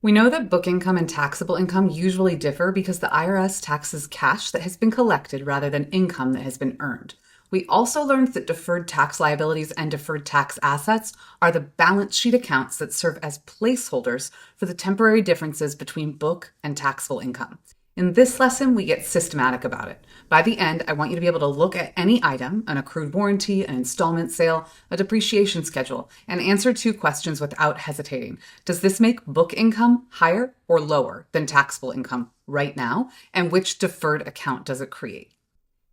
We know that book income and taxable income usually differ because the IRS taxes cash that has been collected rather than income that has been earned. We also learned that deferred tax liabilities and deferred tax assets are the balance sheet accounts that serve as placeholders for the temporary differences between book and taxable income. In this lesson, we get systematic about it. By the end, I want you to be able to look at any item, an accrued warranty, an installment sale, a depreciation schedule, and answer two questions without hesitating. Does this make book income higher or lower than taxable income right now? And which deferred account does it create?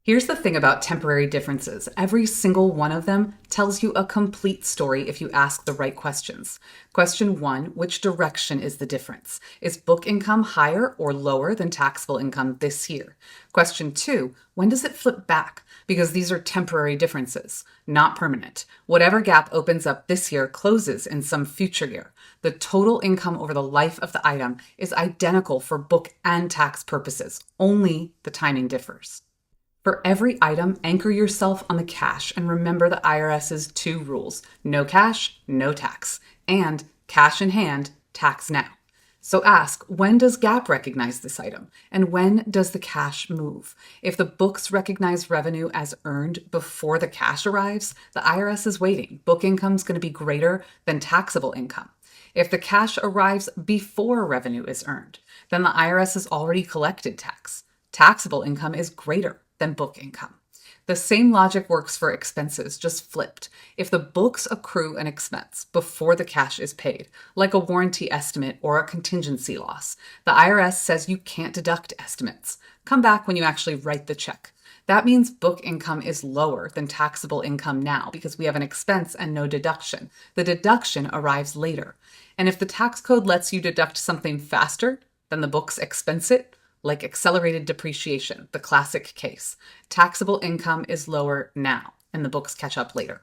Here's the thing about temporary differences. Every single one of them tells you a complete story if you ask the right questions. Question 1, which direction is the difference? Is book income higher or lower than taxable income this year? Question 2, when does it flip back? Because these are temporary differences, not permanent. Whatever gap opens up this year closes in some future year. The total income over the life of the item is identical for book and tax purposes, only the timing differs. For every item, anchor yourself on the cash and remember the IRS's two rules: no cash, no tax, and cash in hand, tax now. So ask, when does GAAP recognize this item? And when does the cash move? If the books recognize revenue as earned before the cash arrives, the IRS is waiting. Book income is going to be greater than taxable income. If the cash arrives before revenue is earned, then the IRS has already collected tax. Taxable income is greater than book income. The same logic works for expenses, just flipped. If the books accrue an expense before the cash is paid, like a warranty estimate or a contingency loss, the IRS says you can't deduct estimates. Come back when you actually write the check. That means book income is lower than taxable income now because we have an expense and no deduction. The deduction arrives later. And if the tax code lets you deduct something faster than the books expense it, like accelerated depreciation, the classic case, taxable income is lower now, and the books catch up later.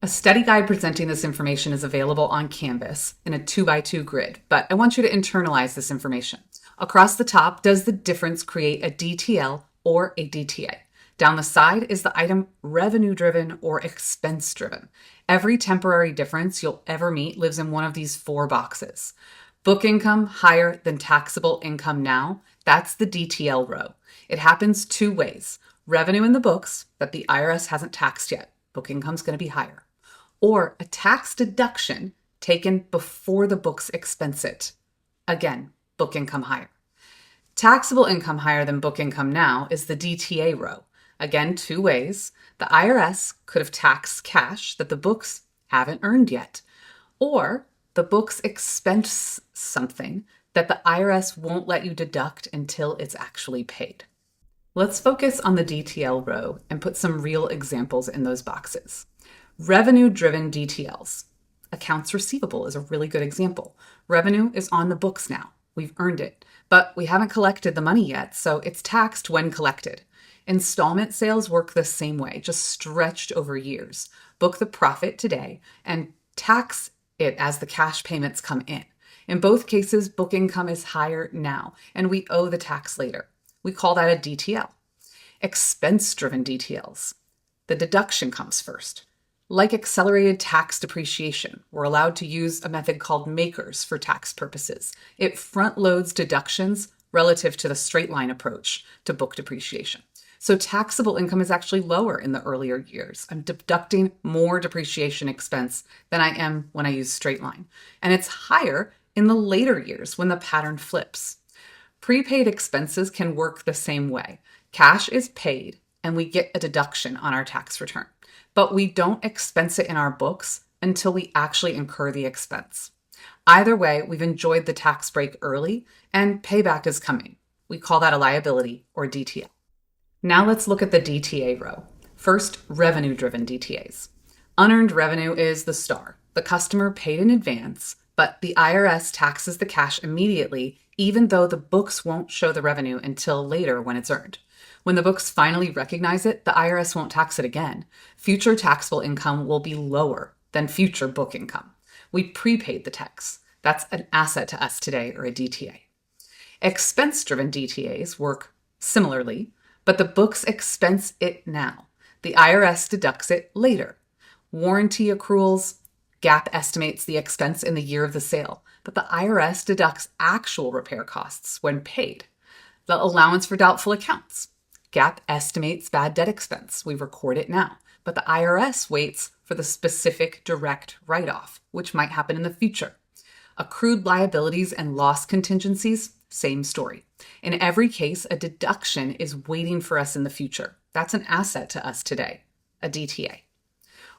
A study guide presenting this information is available on Canvas in a 2x2 grid, but I want you to internalize this information. Across the top, does the difference create a DTL or a DTA? Down the side is the item revenue-driven or expense-driven. Every temporary difference you'll ever meet lives in one of these four boxes. Book income higher than taxable income now, that's the DTL row. It happens two ways. Revenue in the books that the IRS hasn't taxed yet, book income's going to be higher. Or a tax deduction taken before the books expense it. Again, book income higher. Taxable income higher than book income now is the DTA row. Again, two ways. The IRS could have taxed cash that the books haven't earned yet. Or the books expense something that the IRS won't let you deduct until it's actually paid. Let's focus on the DTL row and put some real examples in those boxes. Revenue-driven DTLs. Accounts receivable is a really good example. Revenue is on the books now. We've earned it, but we haven't collected the money yet, so it's taxed when collected. Installment sales work the same way, just stretched over years. Book the profit today and tax it as the cash payments come in. In both cases, book income is higher now, and we owe the tax later. We call that a DTL. Expense-driven DTLs. The deduction comes first. Like accelerated tax depreciation, we're allowed to use a method called MAKERS for tax purposes. It front-loads deductions relative to the straight-line approach to book depreciation. So taxable income is actually lower in the earlier years. I'm deducting more depreciation expense than I am when I use straight line. And it's higher in the later years when the pattern flips. Prepaid expenses can work the same way. Cash is paid and we get a deduction on our tax return, but we don't expense it in our books until we actually incur the expense. Either way, we've enjoyed the tax break early and payback is coming. We call that a liability or DTL. Now let's look at the DTA row. First, revenue-driven DTAs. Unearned revenue is the star. The customer paid in advance, but the IRS taxes the cash immediately, even though the books won't show the revenue until later when it's earned. When the books finally recognize it, the IRS won't tax it again. Future taxable income will be lower than future book income. We prepaid the tax. That's an asset to us today, or a DTA. Expense-driven DTAs work similarly, but the books expense it now. The IRS deducts it later. Warranty accruals, GAAP estimates the expense in the year of the sale. but the IRS deducts actual repair costs when paid. The allowance for doubtful accounts. GAAP estimates bad debt expense. We record it now, but the IRS waits for the specific direct write-off, which might happen in the future. Accrued liabilities and loss contingencies, same story. In every case, a deduction is waiting for us in the future. That's an asset to us today, a DTA.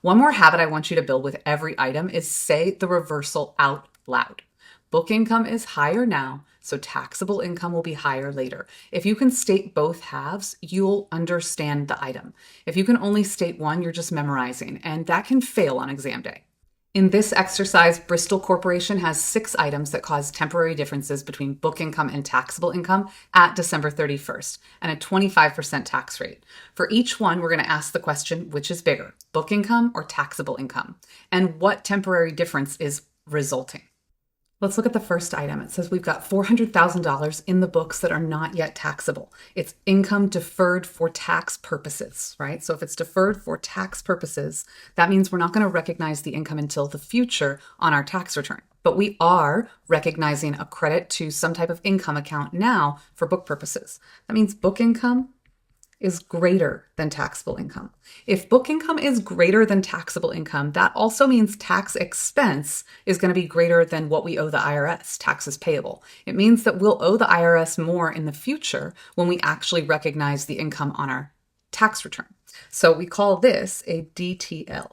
One more habit I want you to build with every item is say the reversal out loud. Book income is higher now, so taxable income will be higher later. If you can state both halves, you'll understand the item. If you can only state one, you're just memorizing, and that can fail on exam day. In this exercise, Bristol Corporation has 6 items that cause temporary differences between book income and taxable income at December 31st, and a 25% tax rate. For each one, we're going to ask the question, which is bigger, book income or taxable income? And what temporary difference is resulting? Let's look at the first item. It says we've got $400,000 in the books that are not yet taxable. It's income deferred for tax purposes, right? So if it's deferred for tax purposes, that means we're not going to recognize the income until the future on our tax return. But we are recognizing a credit to some type of income account now for book purposes. That means book income is greater than taxable income. If book income is greater than taxable income, that also means tax expense is going to be greater than what we owe the IRS, taxes payable. It means that we'll owe the IRS more in the future when we actually recognize the income on our tax return. So we call this a DTL.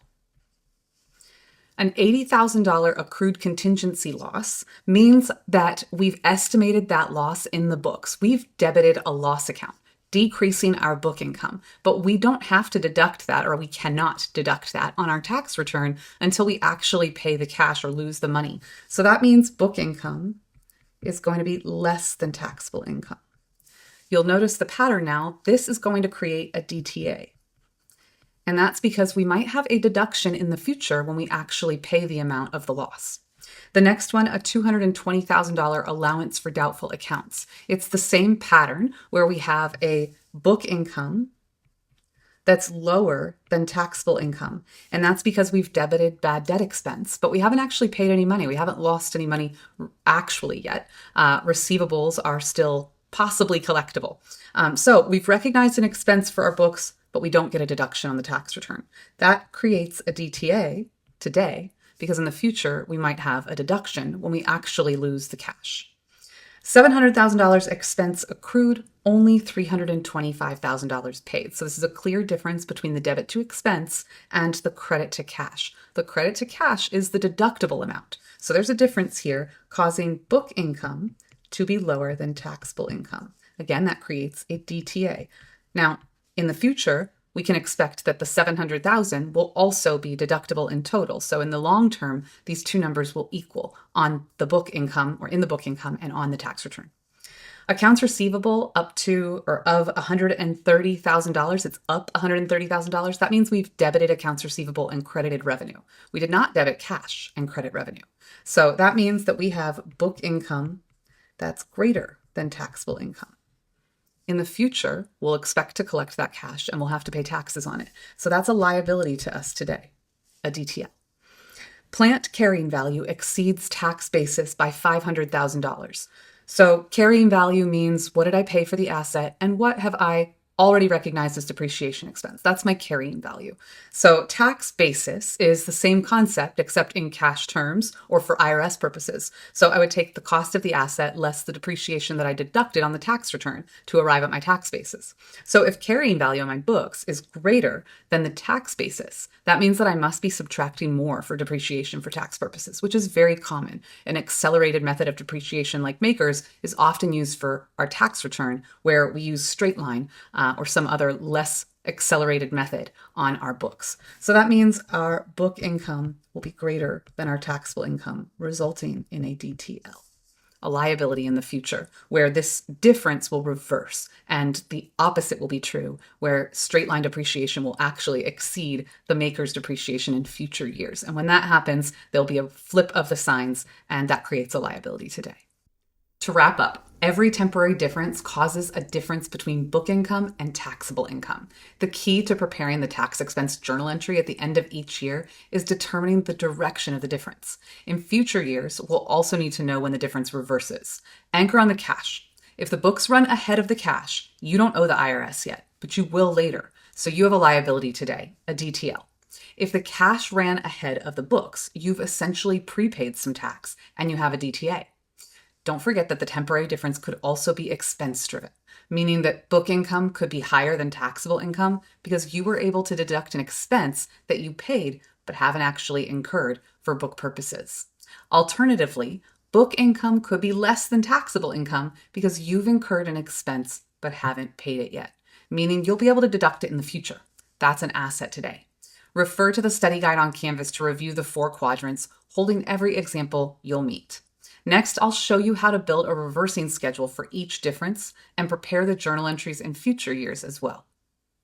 An $80,000 accrued contingency loss means that we've estimated that loss in the books. We've debited a loss account, decreasing our book income. But we don't have to deduct that, or we cannot deduct that on our tax return until we actually pay the cash or lose the money. So that means book income is going to be less than taxable income. You'll notice the pattern now. This is going to create a DTA. And that's because we might have a deduction in the future when we actually pay the amount of the loss. The next one, a $220,000 allowance for doubtful accounts. It's the same pattern where we have a book income that's lower than taxable income. And that's because we've debited bad debt expense, but we haven't actually paid any money. We haven't lost any money actually yet. Receivables are still possibly collectible. So we've recognized an expense for our books, but we don't get a deduction on the tax return. That creates a DTA today, because in the future, we might have a deduction when we actually lose the cash. $700,000 expense accrued, only $325,000 paid. So this is a clear difference between the debit to expense and the credit to cash. The credit to cash is the deductible amount. So there's a difference here causing book income to be lower than taxable income. Again, that creates a DTA. Now, in the future, we can expect that the $700,000 will also be deductible in total. So in the long term, these two numbers will equal on the book income or in the book income and on the tax return. Accounts receivable up to or of $130,000. It's up $130,000. That means we've debited accounts receivable and credited revenue. We did not debit cash and credit revenue. So that means that we have book income that's greater than taxable income. In the future, we'll expect to collect that cash and we'll have to pay taxes on it. So that's a liability to us today, a DTL. Plant carrying value exceeds tax basis by $500,000. So carrying value means what did I pay for the asset and what have I already recognized as depreciation expense. That's my carrying value. So tax basis is the same concept except in cash terms or for IRS purposes. So I would take the cost of the asset less the depreciation that I deducted on the tax return to arrive at my tax basis. So if carrying value on my books is greater than the tax basis, that means that I must be subtracting more for depreciation for tax purposes, which is very common. An accelerated method of depreciation like Makers is often used for our tax return where we use straight line or some other less accelerated method on our books. So that means our book income will be greater than our taxable income, resulting in a DTL, a liability in the future where this difference will reverse and the opposite will be true, where straight line depreciation will actually exceed the maker's depreciation in future years. And when that happens, there'll be a flip of the signs and that creates a liability today. To wrap up, every temporary difference causes a difference between book income and taxable income. The key to preparing the tax expense journal entry at the end of each year is determining the direction of the difference. In future years, we'll also need to know when the difference reverses. Anchor on the cash. If the books run ahead of the cash, you don't owe the IRS yet, but you will later. So you have a liability today, a DTL. If the cash ran ahead of the books, you've essentially prepaid some tax and you have a DTA. Don't forget that the temporary difference could also be expense-driven, meaning that book income could be higher than taxable income because you were able to deduct an expense that you paid but haven't actually incurred for book purposes. Alternatively, book income could be less than taxable income because you've incurred an expense but haven't paid it yet, meaning you'll be able to deduct it in the future. That's an asset today. Refer to the study guide on Canvas to review the 4 quadrants, holding every example you'll meet. Next, I'll show you how to build a reversing schedule for each difference and prepare the journal entries in future years as well.